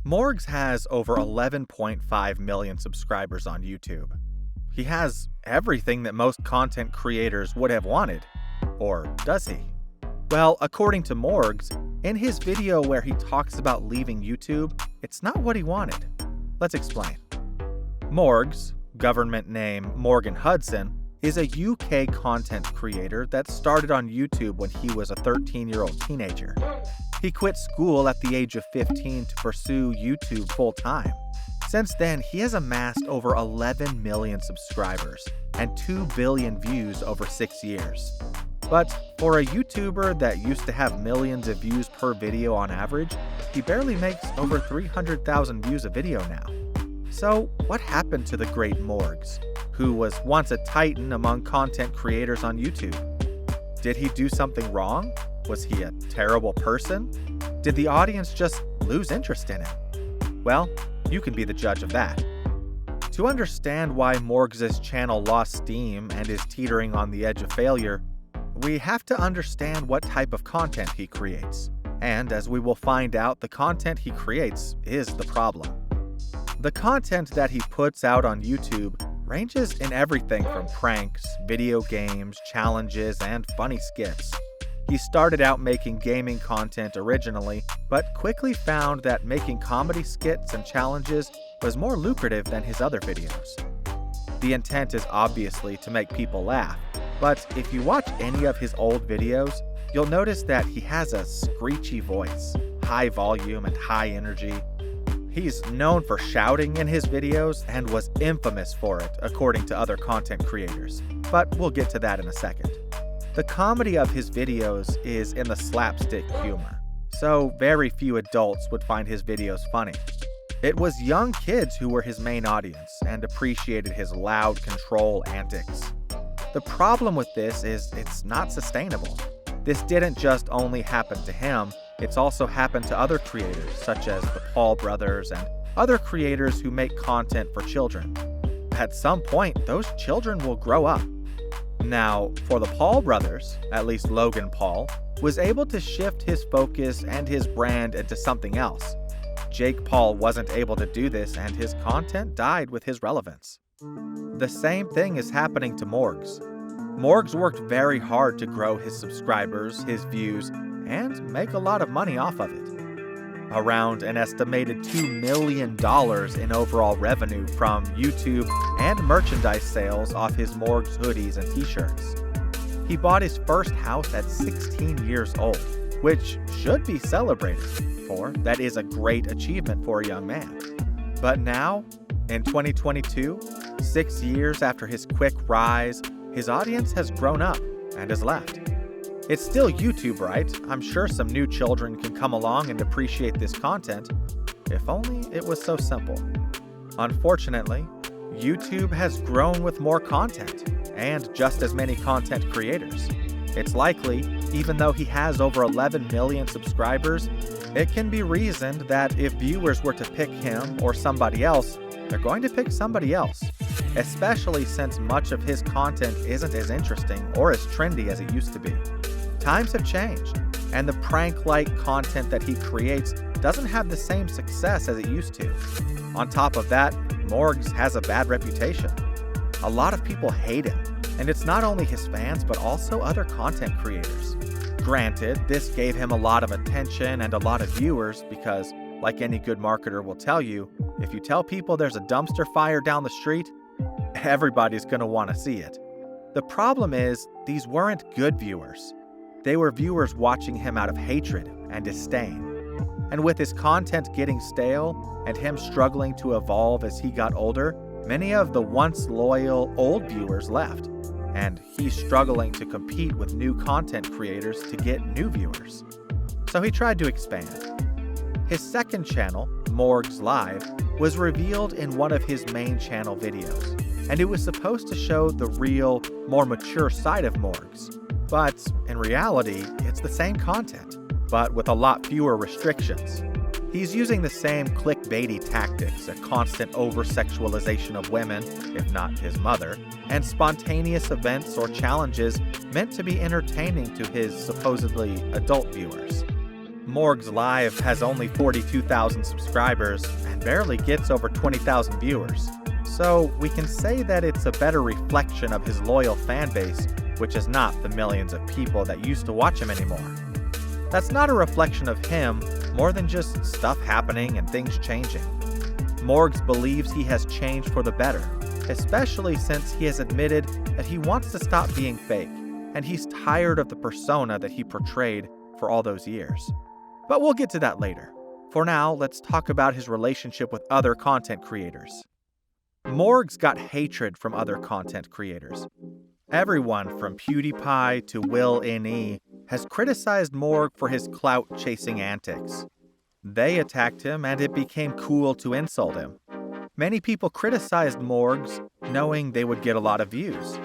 Morgz has over 11.5 million subscribers on YouTube. He has everything that most content creators would have wanted. Or does he? Well, according to Morgz, in his video where he talks about leaving YouTube, it's not what he wanted. Let's explain. Morgz, government name Morgan Hudson, is a UK content creator that started on YouTube when he was a 13-year-old teenager. He quit school at the age of 15 to pursue YouTube full-time. Since then, he has amassed over 11 million subscribers and 2 billion views over 6 years. But for a YouTuber that used to have millions of views per video on average, he barely makes over 300,000 views a video now. So what happened to the great Morgz, who was once a titan among content creators on YouTube? Did he do something wrong? Was he a terrible person? Did the audience just lose interest in him? Well, you can be the judge of that. To understand why Morgz's channel lost steam and is teetering on the edge of failure, we have to understand what type of content he creates. And as we will find out, the content he creates is the problem. The content that he puts out on YouTube ranges in everything from pranks, video games, challenges, and funny skits. He started out making gaming content originally, but quickly found that making comedy skits and challenges was more lucrative than his other videos. The intent is obviously to make people laugh, but if you watch any of his old videos, you'll notice that he has a screechy voice, high volume and high energy. He's known for shouting in his videos and was infamous for it, according to other content creators, but we'll get to that in a second. The comedy of his videos is in the slapstick humor, so very few adults would find his videos funny. It was young kids who were his main audience and appreciated his loud control antics. The problem with this is it's not sustainable. This didn't just only happen to him, it's also happened to other creators such as the Paul brothers and other creators who make content for children. At some point, those children will grow up. Now, for the Paul brothers, at least Logan Paul, was able to shift his focus and his brand into something else. Jake Paul wasn't able to do this and his content died with his relevance. The same thing is happening to Morgz. Morgz worked very hard to grow his subscribers, his views, and make a lot of money off of it. Around an estimated $2 million in overall revenue from YouTube and merchandise sales off his Morgz hoodies and t-shirts. He bought his first house at 16 years old, which should be celebrated, for that is a great achievement for a young man. But now, in 2022, 6 years after his quick rise, his audience has grown up and has left. It's still YouTube, right? I'm sure some new children can come along and appreciate this content, if only it was so simple. Unfortunately, YouTube has grown with more content, and just as many content creators. It's likely, even though he has over 11 million subscribers, it can be reasoned that if viewers were to pick him or somebody else, they're going to pick somebody else, especially since much of his content isn't as interesting or as trendy as it used to be. Times have changed, and the prank-like content that he creates doesn't have the same success as it used to. On top of that, Morgz has a bad reputation. A lot of people hate him, and it's not only his fans but also other content creators. Granted, this gave him a lot of attention and a lot of viewers because, like any good marketer will tell you, if you tell people there's a dumpster fire down the street, everybody's going to want to see it. The problem is, these weren't good viewers. They were viewers watching him out of hatred and disdain. And with his content getting stale and him struggling to evolve as he got older, many of the once loyal old viewers left, and he's struggling to compete with new content creators to get new viewers. So he tried to expand. His second channel, Morgz Live, was revealed in one of his main channel videos, and it was supposed to show the real, more mature side of Morgz. But in reality, it's the same content, but with a lot fewer restrictions. He's using the same clickbaity tactics, a constant over-sexualization of women, if not his mother, and spontaneous events or challenges meant to be entertaining to his supposedly adult viewers. Morgz Live has only 42,000 subscribers and barely gets over 20,000 viewers. So we can say that it's a better reflection of his loyal fan base, which is not the millions of people that used to watch him anymore. That's not a reflection of him, more than just stuff happening and things changing. Morgz believes he has changed for the better, especially since he has admitted that he wants to stop being fake, and he's tired of the persona that he portrayed for all those years. But we'll get to that later. For now, let's talk about his relationship with other content creators. Morgz got hatred from other content creators. Everyone from PewDiePie to 𝐦𝐤𝐤 has criticized Morgz for his clout-chasing antics. They attacked him, and it became cool to insult him. Many people criticized Morgz, knowing they would get a lot of views.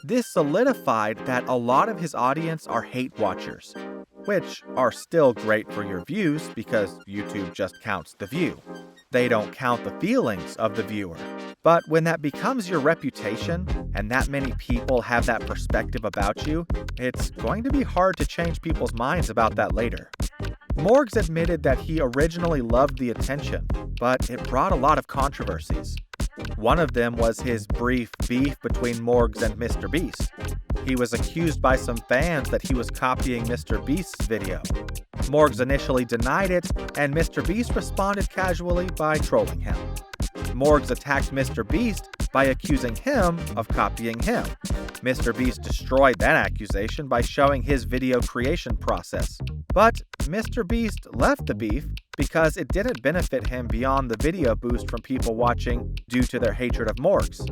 This solidified that a lot of his audience are hate watchers, which are still great for your views because YouTube just counts the view. They don't count the feelings of the viewer. But when that becomes your reputation, and that many people have that perspective about you, it's going to be hard to change people's minds about that later. Morgz admitted that he originally loved the attention, but it brought a lot of controversies. One of them was his brief beef between Morgz and MrBeast. He was accused by some fans that he was copying MrBeast's video. Morgz initially denied it, and MrBeast responded casually by trolling him. Morgz attacked MrBeast by accusing him of copying him. MrBeast destroyed that accusation by showing his video creation process. But MrBeast left the beef because it didn't benefit him beyond the video boost from people watching due to their hatred of Morgz.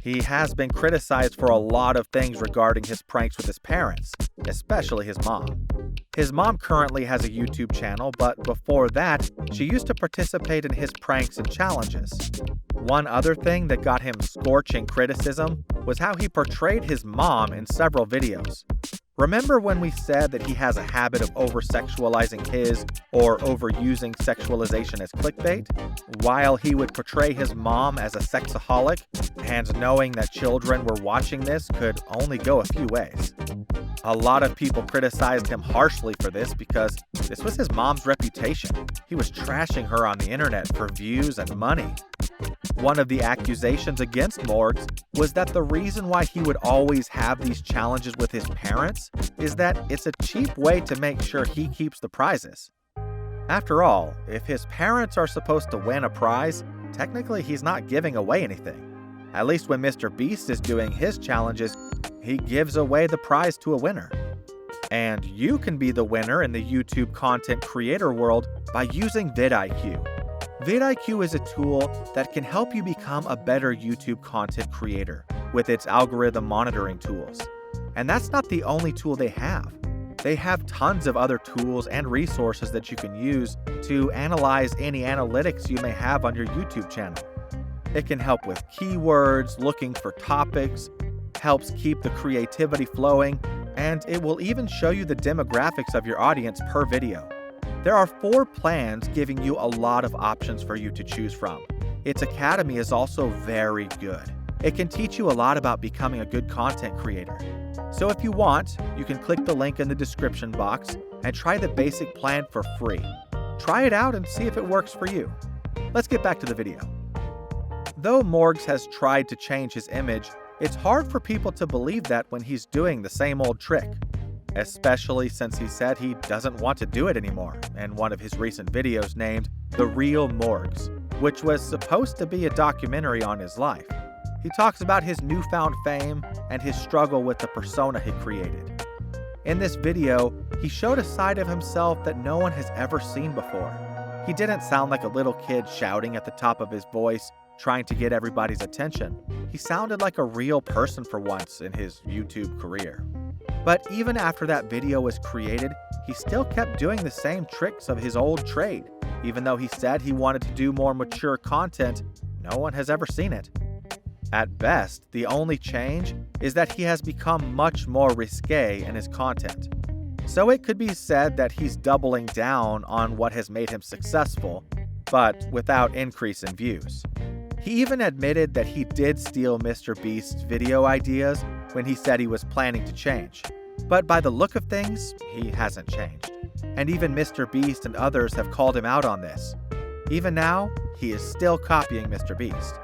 He has been criticized for a lot of things regarding his pranks with his parents, especially his mom. His mom currently has a YouTube channel, but before that, she used to participate in his pranks and challenges. One other thing that got him scorching criticism was how he portrayed his mom in several videos. Remember when we said that he has a habit of over-sexualizing his or overusing sexualization as clickbait? While he would portray his mom as a sexaholic, and knowing that children were watching this could only go a few ways. A lot of people criticized him harshly for this because this was his mom's reputation. He was trashing her on the internet for views and money. One of the accusations against Morgz was that the reason why he would always have these challenges with his parents is that it's a cheap way to make sure he keeps the prizes. After all, if his parents are supposed to win a prize, technically he's not giving away anything. At least when MrBeast is doing his challenges, he gives away the prize to a winner. And you can be the winner in the YouTube content creator world by using vidIQ. vidIQ is a tool that can help you become a better YouTube content creator with its algorithm monitoring tools. And that's not the only tool they have. They have tons of other tools and resources that you can use to analyze any analytics you may have on your YouTube channel. It can help with keywords, looking for topics, helps keep the creativity flowing, and it will even show you the demographics of your audience per video. There are 4 plans giving you a lot of options for you to choose from. Its academy is also very good. It can teach you a lot about becoming a good content creator. So if you want, you can click the link in the description box and try the basic plan for free. Try it out and see if it works for you. Let's get back to the video. Though Morgz has tried to change his image, it's hard for people to believe that when he's doing the same old trick. Especially since he said he doesn't want to do it anymore in one of his recent videos named The Real Morgz, which was supposed to be a documentary on his life. He talks about his newfound fame and his struggle with the persona he created. In this video, he showed a side of himself that no one has ever seen before. He didn't sound like a little kid shouting at the top of his voice, trying to get everybody's attention. He sounded like a real person for once in his YouTube career. But even after that video was created, he still kept doing the same tricks of his old trade. Even though he said he wanted to do more mature content, no one has ever seen it. At best, the only change is that he has become much more risque in his content. So it could be said that he's doubling down on what has made him successful, but without increase in views. He even admitted that he did steal MrBeast's video ideas when he said he was planning to change. But by the look of things, he hasn't changed. and even Mr. Beast and others have called him out on this. Even now, he is still copying Mr. Beast.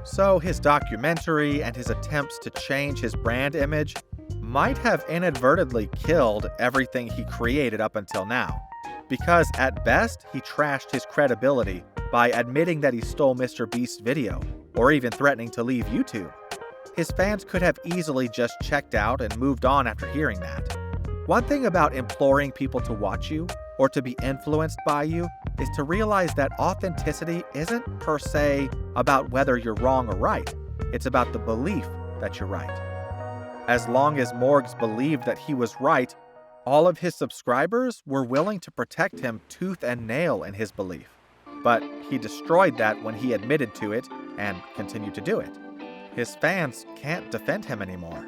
So his documentary and his attempts to change his brand image might have inadvertently killed everything he created up until now. Because at best, he trashed his credibility by admitting that he stole Mr. Beast's video, or even threatening to leave YouTube. His fans could have easily just checked out and moved on after hearing that. One thing about imploring people to watch you, or to be influenced by you, is to realize that authenticity isn't per se about whether you're wrong or right. It's about the belief that you're right. As long as Morgz believed that he was right, all of his subscribers were willing to protect him tooth and nail in his belief. But he destroyed that when he admitted to it and continued to do it. His fans can't defend him anymore.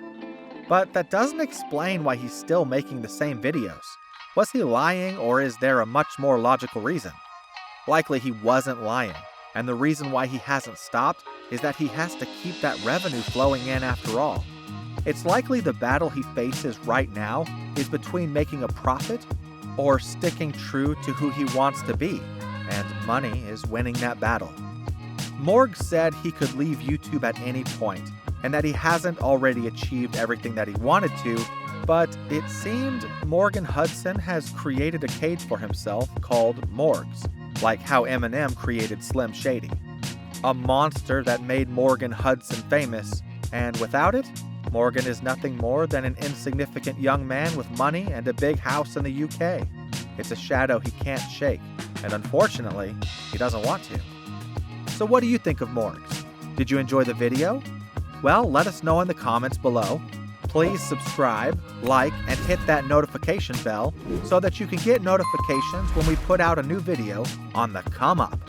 But that doesn't explain why he's still making the same videos. Was he lying, or is there a much more logical reason? Likely he wasn't lying, and the reason why he hasn't stopped is that he has to keep that revenue flowing in after all. It's likely the battle he faces right now is between making a profit or sticking true to who he wants to be, and money is winning that battle. Morgz said he could leave YouTube at any point, and that he hasn't already achieved everything that he wanted to, but it seemed Morgan Hudson has created a cage for himself called Morgz, like how Eminem created Slim Shady. A monster that made Morgan Hudson famous, and without it, Morgan is nothing more than an insignificant young man with money and a big house in the UK. It's a shadow he can't shake, and unfortunately, he doesn't want to. So what do you think of Morgz? Did you enjoy the video? Well, let us know in the comments below. Please subscribe, like, and hit that notification bell so that you can get notifications when we put out a new video on the come up.